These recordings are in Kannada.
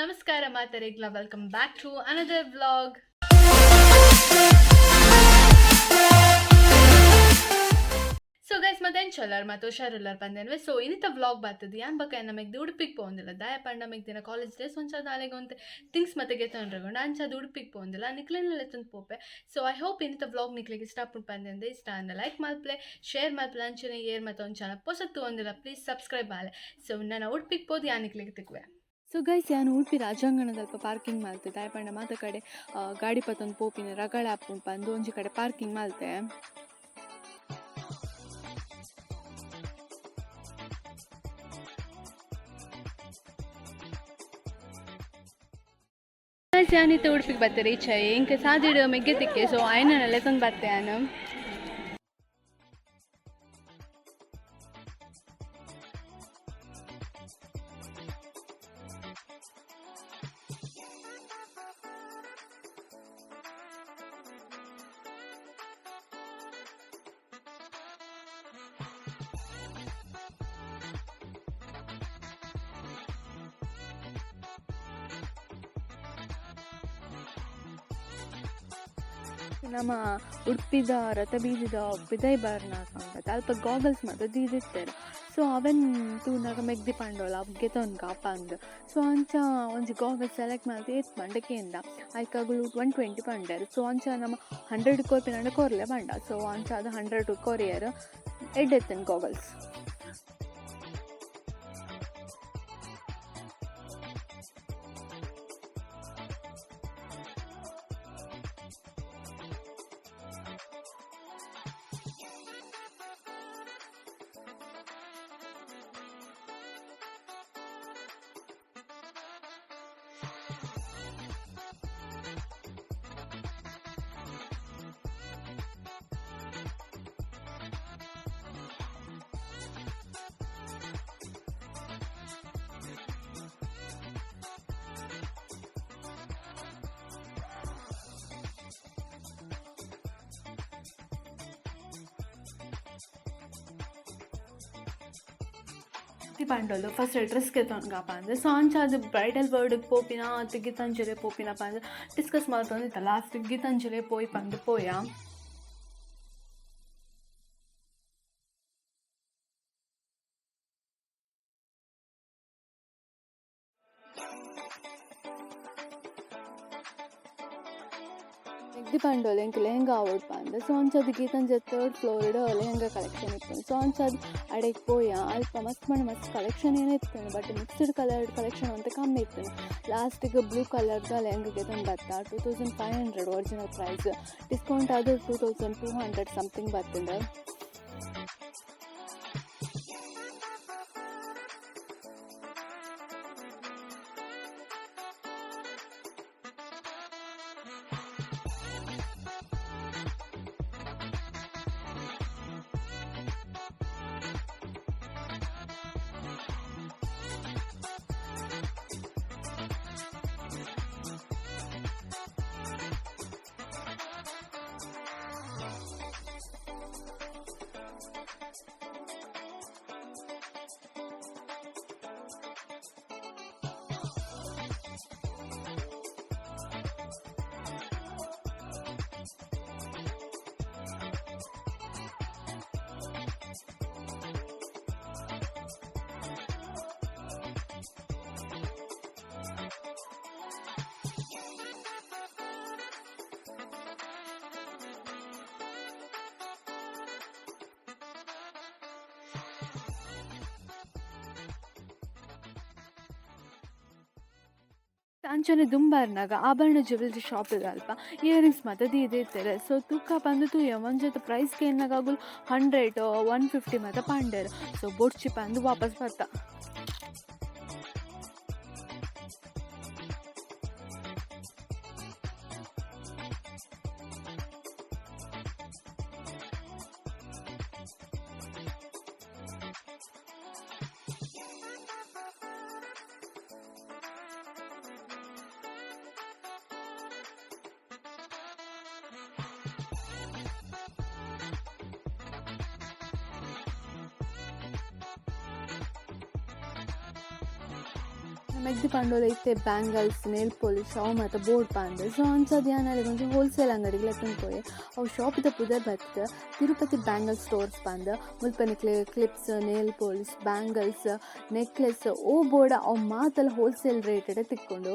ನಮಸ್ಕಾರ ಮಾತರಿಗ್ಲ welcome back to another vlog. So guys ಮತ್ತೇನು ಚಲರ್ ಮತ್ತು ಹುಷಾರುಲ್ಲರ್ ಬಂದೇನ್ವೆ. ಸೊ ಇನ್ನಿತ ವ್ಲಾಗ್ ಬರ್ತದೆ ಯಾನ್ ಬಕ್ಕ ನಮಗೆ ಉಡುಪಿಗೆ ಪೋಂದಿಲ್ಲ ದಾಯ ಪಂಡ ನಮಗೆ ದಿನ ಕಾಲೇಜ್ ಡೇಸ್ ಒಂಚದ ಅಲೆಗೆ ಒಂದು ಥಿಂಗ್ಸ್ ಮತ್ತೆ ಗೆತ್ತೊಂಡ್ರಗೊಂಡು ಅಂಚದ ಉಡುಪಿಗೆ ಪೋಂದಿಲ್ಲ ನಿಕ್ಲೆಲ್ಲ ಎತ್ತಂದು ಪೋಪೆ. ಸೊ ಐ ಹೋಪ್ ಇನ್ನಿತ ವ್ಲಾಗ್ ನಿಕ್ಲಿಗೆ ಇಷ್ಟಪಟ್ಟು ಬಂದೆ. ಇಷ್ಟ ಅಂದ್ರೆ ಲೈಕ್ ಮಾಡ್ಪ್ಲೆ, ಶೇರ್ ಮಾಡ್ಪ್ಲೆ, ಅಂಚನೆ ಏರ್ ಮತ್ತು ಒಂದು ಚಾನಲ್ ಹೊಸತ್ತು ಒಂದಿಲ್ಲ ಪ್ಲೀಸ್ ಸಬ್ಸ್ಕ್ರೈಬ್ ಆಲೆ. ಸೊ ನಾನು ಉಡುಪಿಗೆ ಪೋದು ಯಾನ್ ನಿಕ್ಲಿಗೆ ತಿಕ್ವೆ. ಸೊ ಗೈಸ್ ಯಾನು ಉಡುಪಿ ರಾಜಾಂಗಣದಲ್ಪ ಪಾರ್ಕಿಂಗ್ ಮಾಲ್ತೆ ದಾಯಪಂಡ ಮಾತ ಕಡೆ ಗಾಡಿ ಪತ್ತೊಂದು ಪೋಪಿನ ರಗಳ ಆಪು ಬಂದು ಒಂಜಿ ಕಡೆ ಪಾರ್ಕಿಂಗ್ ಮಾಲ್ತೆ. ಯಾನಿತ್ತ ಉಡುಪಿಗೆ ಬರ್ತಾರೆ ಈಚೆ ಇಂಕ ಸಾದಿಡು ಮೆಗ್ಗೆತಿಕ್ಕೆ. ಸೊ ಆಯ್ನೆಲ್ಲ ತಂದು ಬರ್ತೆ ನಾನು. ನಮ್ಮ ಉಡುಪಿದ ರಥಬೀಜದ ಬಿದೈ ಬರ್ನ ಸಂಗತ ಅಲ್ಪ ಗಾಗಲ್ಸ್ ಮಾತ್ರ ದೀದಿರ್ತಾರೆ. ಸೊ ಅವನ್ ತೂನಾಗ ಮೆಗ್ದಿ ಪಂಡೋಲ್ಲ ಅವ್ಗೆ ತೊನ್ಗ ಪಂದು. ಸೊ ಅಂಚ ಒಂಜಿ ಗಾಗಲ್ಸ್ ಸೆಲೆಕ್ಟ್ ಮಾಡ್ತಿ ಏತ್ ಪಂಡಕ್ಕೆಂದ ಆಯ್ಕಾಗಲು 120 ಪಂಡರು. ಸೊ ಅಂಚ ನಮ್ಮ 100 ಕೋರ್ಪಿನ ಕೊರ್ಲೆ ಪಂಡ. ಸೊ ಅಂಚ ಅದು 100 ಕೊರಿಯರ್ ಎಡ್ಡೆತ್ತನ್ ಗಾಗಲ್ಸ್. ಪಂಡೋಲು ಫಸ್ಟ್ ಡ್ರೆಸ್ಗೆ ತೊನ್ಗಪ್ಪ ಅಂದರೆ. ಸೊ ಅಂಚ ಅದು ಬ್ರೈಡಲ್ ವರ್ಡ್ಗೆ ಪೋಪಿನ ಅದು ಗೀತಾಂಜಲಿ ಪೋಪಿನಪ್ಪ ಅಂದರೆ ಡಿಸ್ಕಸ್ ಮಾಡ್ತೊಂದಿತ್ತ ಲಾಸ್ಟ್ ಗೀತಾಂಜಲಿ ಪೋಯ್ ಪಂದು ಪೋಯ. ಎಗ್ದಿ ಪಂಡೋಲು ಎಂಕ್ ಲೆಹಂಗಾ ಆವಡ್ ಪಂದು. ಸೊ ಅಂಚದು ಗೀತಾಂಜಲಿ 3rd ಫ್ಲೋರ್ಡ್ ಲೆಹಂಗಾ ಕಲೆಕ್ಷನ್ ಇತ್ತು. ಸೊ ಅಂಚದು ಅಡೆಗೆ ಪೋಯ ಅಲ್ಪ ಮಸ್ತ್ ಕಲೆಕ್ಷನ್ ಏನೇ ಇತ್ತು. ಬಟ್ ಮಿಕ್ಸ್ಡ್ ಕಲರ್ಡ್ ಕಲೆಕ್ಷನ್ ಅಂತ ಕಮ್ಮಿ ಇತ್ತು. ಲಾಸ್ಟಿಗೆ ಬ್ಲೂ ಕಲರ್ದ ಲೆಹಂಗಾಗೆ ತಂದು ಬರ್ತಾ 2500 ಒರಿಜಿನಲ್ ಪ್ರೈಸ್. ಡಿಸ್ಕೌಂಟ್ ಅದು 2200 ಸಮಥಿಂಗ್ ಬರ್ತದೆ. ಅಂಚನೆ ದುಂಬಾರ್ನಾಗ ಆಭರಣ ಜ್ಯುವೆಲ್ರಿ ಶಾಪ್ ಇದೆ ಅಲ್ಪ ಇಯರಿಂಗ್ಸ್ ಮಾತ್ರ ಇರ್ತಾರೆ. ಸೊ ತೂಕ ಬಂದು ತೂಯ ಒಂಜೊತ್ತು ಪ್ರೈಸ್ಗೆ ಏನಾಗಲು 100 150 ಮಾತ್ರ ಪಾಂಡರು. ಸೊ ಬೊಡ್ಚಿ ಬಂದು ವಾಪಸ್ ಬರ್ತಾ. ಮೆಗ್ದಿ ಪಂಡೋಲ ಇತ್ತೆ ಬ್ಯಾಂಗಲ್ಸ್ ನೇಲ್ ಪಾಲಿಶ್ ಅವು ಮತ್ತು ಬೋರ್ಡ್ ಪಾಂದೆ ಸೊ ಅಂಚದು ಯಾನಲ್ಲಿ ಒಂಚೂರು ಹೋಲ್ಸೇಲ್ ಅಂಗಡಿಗೆ ಲೆಕ್ಕಂದು ಪೋಯಿ ಅವು ಶಾಪಿದ ಪುದರ್ ಬತ್ತು ತಿರುಪತಿ ಬ್ಯಾಂಗಲ್ ಸ್ಟೋರ್ಸ್ ಪಾಂದ ಮುಲ್ಪನೆ clips nail polish bangles necklace ಓ ಬೋರ್ಡ ಅವು ಮಾತೆಲ್ಲ ಹೋಲ್ಸೇಲ್ ರೇಟೆಡೆ ತಿಕ್ಕೊಂಡು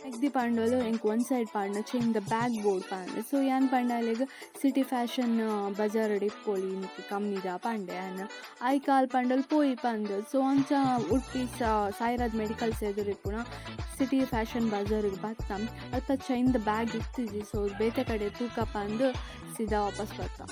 ಮೆಗ್ದಿ ಪಾಂಡೋಲು ಇಂಕ್ ಒನ್ ಸೈಡ್ ಪಾಂಡ ಚೇಂಜ್ ದ ಬ್ಯಾಕ್ ಬೋರ್ಡ್ ಪಾಂಡೆ ಸೊ ಯಾನ್ ಪಾಂಡಾಲೆಗ್ ಸಿಟಿ ಫ್ಯಾಷನ್ ಬಜಾರಡ್ ಇಪ್ಪೊಲಿ ಇಂಕ್ ಕಮ್ಮಿದ ಪಾಂಡೆ ಯಾನ್ ಐ ಕಾಲ್ ಪಾಂಡಲ್ ಪೋಯಿ ಪಾಂದು ಸೊ ಅಂಚ ಉಡುಪಿ ಸಾಯಿರಾಜ್ ಮೆಡಿಕಲ್ಸ್ ಎದುರು ಇಪ್ಪುನ ಸಿಟಿ ಫ್ಯಾಷನ್ ಬಜಾರಿಗೆ ಬತ್ತಾಂ ಅಲ್ಪ ಚೈನ್ ದ ಬ್ಯಾಗ್ ಇತ್ತಿಜಿ ಸೊ ಬೇತೆ ಕಡೆ ತೂಕ ಪಾಂದು ಸೀದಾ ವಾಪಸ್ ಬತ್ತಾಂ.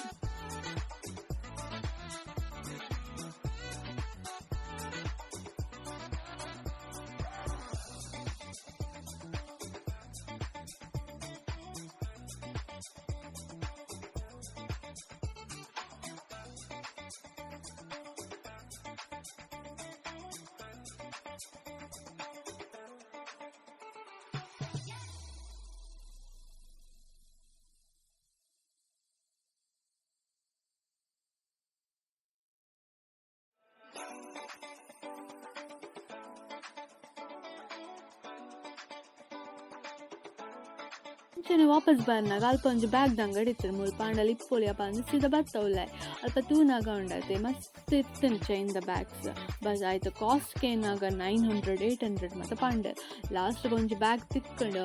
ಅಂಚನೆ ವಾಪಸ್ ಬರ್ನಾಗ ಅಲ್ಪ ಒಂಜಿ ಬ್ಯಾಗ್ದ ಅಂಗಡಿ ಇತ್ತು ಮೂರು ಪಾಂಡಲ್ ಇಪ್ಪೊಲಿ ಅಪ್ಪ ಅಂದ್ರೆ ಸೀದಾ ಬರ್ತಾವಲ್ಲ ಅಲ್ಪ ತೂನಾಗ ಉಂಡತೆ ಮಸ್ತ್ ಇತ್ತು ಚೈನ್ ದ ಬ್ಯಾಗ್ಸ್ ಬಸ್ ಆಯ್ತು ಕಾಸ್ಟ್ ಏನಾಗ 900 800 ಮತ್ತು ಪಾಂಡೆ ಲಾಸ್ಟ್ಗೆ ಒಂಜಿ ಬ್ಯಾಗ್ ತಿಕ್ಕೊಂಡು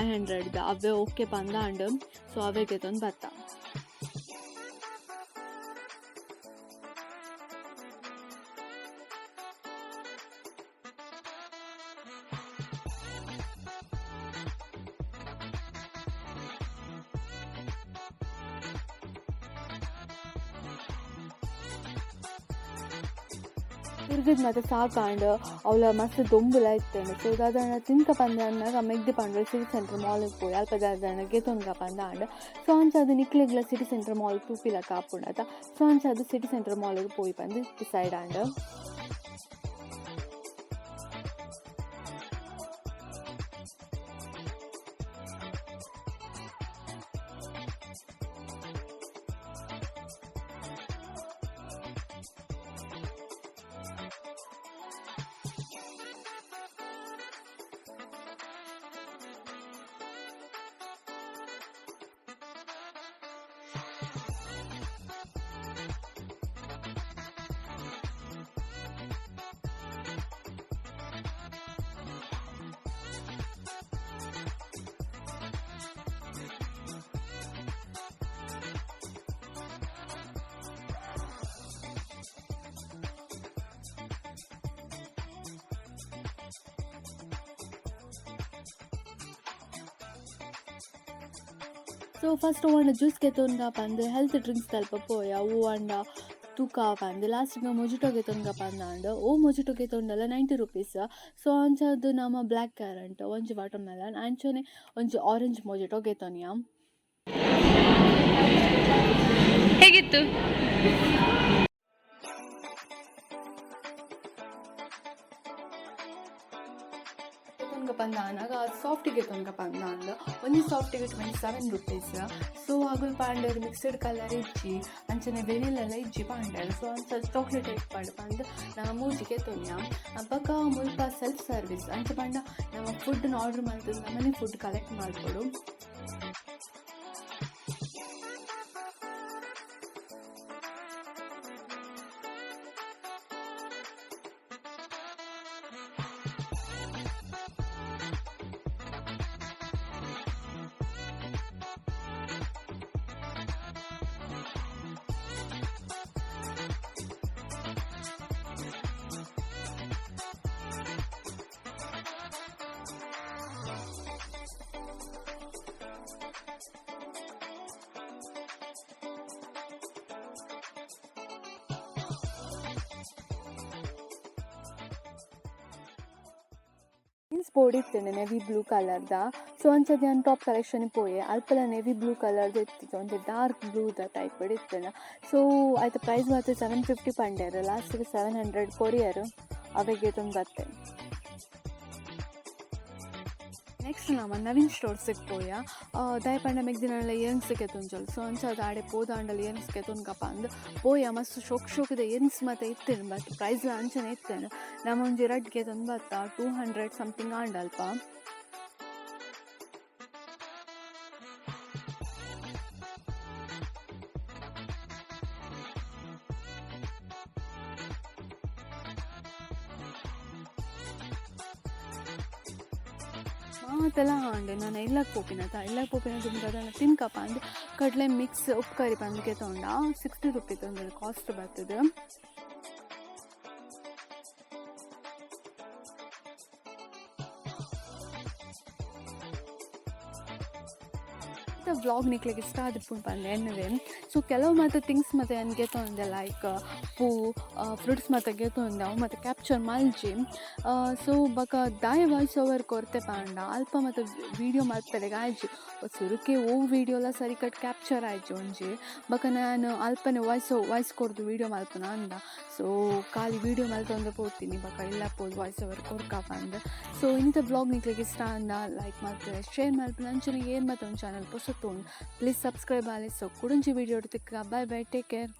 500 ಅವೇ ಓಕೆ ಪಂದಾಂಡು ಸೊ ಅವೇಗೆ ತಂದು ಬರ್ತಾ. ತಿರ್ಗಿದ ಮತ್ತೆ ಸಾಕಾಂಡು ಅವಳ ಮಸ್ತ್ ದೊಂಬುಲ ಇತ್ತೇನೆ ಸೊ ದಾದನ ತಿನ್ಕ ಪಂದಾಗ ಮೆಗ್ದಿ ಪಾಂಡು ಸಿಟಿ ಸೆಂಟರ್ ಮಾಲ್ಗೆ ಪೋಯಿ ಅಲ್ಪ ದಾದನ ಗೆತೊನ್ಗ ಪಂದಾಂಡು ಸೊ ಅಂಚ ಅದು ನಿಕ್ಲೆಗ್ಲ ಸಿಟಿ ಸೆಂಟರ್ ಮಾಲ್ ತೂಪಿಲ ಕಾಪುಂಡತ ಸೊ ಅಂಚ ಅದು ಸಿಟಿ ಸೆಂಟರ್ ಮಾಲ್ಗೆ ಪೋಯಿ ಪಂದು ಡಿಸೈಡ್ ಆಂಡು. So first ಒಂಡ juice ಗೆತೊನ್ಗ ಪಂದು health drinks ತಲ್ಪ ಪೋಯ ಅವು ಅಂಡ ತೂಕ ಪಂದು ಲಾಸ್ಟಿಗೆ ಮೊಜಿಟೋ ಗೆತೊನ್ಗ ಪಂದಾಂಡು ಓ ಮೊಜಿಟೋ ಗೆತೊಂಡಲ್ಲ 90 ರೂಪೀಸ್ ಸೊ ಅಂಚದು ನಮ್ಮ ಬ್ಲ್ಯಾಕ್ ಕ್ಯಾರೆಂಟ್ ಒಂಜಿ ವಾಟರ್ ಮೆಲನ್ ಅಂಚನೆ ಒಂಜಿ ಆರೆಂಜ್ ಮೊಜಿಟೋ ಗೆತೊನಿಯ. ಹೇಗಿತ್ತು? ಪಂದಾನಾಗ ಸಾಫ್ಟಿಗೆ ತೊಂಗ ಪಂದಾಂಡು ಒಂಜಿ ಸಾಫ್ಟಿಗೆ 27 ರೂಪೀಸ್ ಸೊ ಅಗುಲ್ ಪಾಂಡರ್ ಮಿಕ್ಸ್ಡ್ ಕಲರ್ ಇಜ್ಜಿ ಅಂಚನೆ ವೆನಿಲೆಲ್ಲ ಇಜ್ಜಿ ಪಾಂಡರ್ ಸೊ ಅಂಚ ಚಾಕ್ಲೇಟ್ ಇಟ್ಪಾಡು ಪಂದು ನಾವು ಮೂಜಿಗೆ ತೊನ್ಯ ಬಕ ಮುಲ್ಪ ಸೆಲ್ಫ್ ಸರ್ವಿಸ್ ಅಂಚ ಪಂಡ ನಮ್ಮ ಫುಡ್ನ ಆರ್ಡ್ರ್ ಮಾಡ್ತದೆ ನಮ್ಮನೆ ಫುಡ್ ಕಲೆಕ್ಟ್ ಮಾಡ್ಕೊಡು. ಬೋರ್ಡ್ ಇತ್ತೇನೆ ನೆವಿ ಬ್ಲೂ ಕಲರ್ದ ಸೊ ಅಂಚದು ನಾನು ಟಾಪ್ ಕಲೆಕ್ಷನ್ ಪೋಯೆ ಅಲ್ಪಲ ನೆವಿ ಬ್ಲೂ ಕಲರ್ದು ಇತ್ತಿತ್ತು ಒಂದು ಡಾರ್ಕ್ ಬ್ಲೂದ ಟೈಪ್ ಇತ್ತೇನೆ ಸೊ ಆಯ್ತು ಪ್ರೈಸ್ ಮಾತ್ರ 750 ಪಂಡ್ಯಾರು ಲಾಸ್ಟಿಗೆ 700 ಕೊರಿಯರು ಅವೆಗೆ ತಂದು ಬರ್ತೇನೆ. ನೆಕ್ಸ್ಟ್ ನಮ್ಮ ನವೀನ್ ಸ್ಟೋರ್ಸಿಗೆ ಪೋಯ ದಾಯ ಪಂಡ ಮೆಗ್ದಿನ ಇಯರ್ಸ್ಗೆ ತುಂಚಲ್ ಸೊ ಅಂಚ ಆಡೆ ಪೋದಾಂಡಲ್ಲಿ ಇಯರ್ಸ್ಗೆ ತುಂಗಪ್ಪ ಅಂದು ಪೋಯ ಮಸ್ತ್ ಶೋಕದ ಇಯರ್ಸ್ ಮತ್ತೆ ಇತ್ತೇನು ಬಟ್ ಪ್ರೈಸ್ ಅಂಚನೆ ಇತ್ತೇನು ನಮ್ಮ ಒಂಜಿ ರಡ್ಗೆ ತಂದು ಬತ್ತ 200 ಸಮಥಿಂಗ್ ಆಂಡಲ್ಪ. ಮಾತೆಲ್ಲ ಹಾಂಡೆ ನಾನು ಎಲ್ಲಕ್ಕೆ ಪೋಪಿನ ತುಂಬ ಅದನ್ನು ತಿನ್ಕಪ್ಪ ಅಂದು ಕಡಲೆ ಮಿಕ್ಸ್ ಉಪ್ಪು ಕರಿ ಬಂದಿಗೆ ತೊಗೊಂಡ 60 ರೂಪಿ ತೊಂದರೆ ಕಾಸ್ಟ್ ಬರ್ತದೆ. ವ್ಲಾಗ್ ನಿಕ್ಲಿಗೆ ಇಷ್ಟ ಆದಿಪ್ಪುಂಡು ಪಂದೆ ಎನ್ನವೆ ಸೊ ಕೆಲವು ಮತ್ತು ಥಿಂಗ್ಸ್ ಮತ್ತು ನನಗೆ ತೊಂದೆ ಲೈಕ್ ಪೂ ಫ್ರೂಟ್ಸ್ ಮತ್ತು ಗೆತ್ತೊಂದೆ ಅವು ಮತ್ತು ಕ್ಯಾಪ್ಚರ್ ಮಲ್ಜಿ ಸೊ ಬಕ ದಾಯ ವಾಯ್ಸ್ ಓವರ್ ಕೊರತೆ ಪಾಂಡ ಅಲ್ಪ ಮತ್ತು ವೀಡಿಯೋ ಮಲ್ಪೆಲೆಗೆ ಆಯ್ಜಿ ಸುರುಕೆ ವೀಡಿಯೋಲ ಸರಿ ಕಟ್ ಕ್ಯಾಪ್ಚರ್ ಆಯ್ಜಿ ಒಂಜಿ ಬಕ ನಾನು ಅಲ್ಪನೆ ವಾಯ್ಸ್ ಕೊಡ್ದು ವೀಡಿಯೋ ಮಲ್ಪನ ಅಂದ ಸೊ ಖಾಲಿ ವೀಡಿಯೋ ಮಲ್ತೊಂದೆ ಪೋತೀನಿ ಬಕ ಇಲ್ಲ ಪೋದು ವಾಯ್ಸ್ ಓವರ್ ಕೊಡ್ಕಪ್ಪ ಅಂದ. ಸೊ ಇಂಥ ವ್ಲಾಗ್ ನಿಕ್ಲಿಗೆ ಇಷ್ಟ ಅಂದ ಲೈಕ್ ಮತ್ತು ಶೇರ್ ಮಲ್ಪನ ಅಂಚನೆ ಏನು ಮತ್ತು ಒಂದು ಚಾನಲ್ ಪೊಸ ಪ್ಲೀಸ್ ಸಬ್ಸ್ಕ್ರೈಬ್ ಆಲಿ. ಸೊ ಕುಡಂಜಿ ವೀಡಿಯೋ ತಿಕ್ಕ ಬೈ ಬೈ ಟೇಕ್ ಕೇರ್.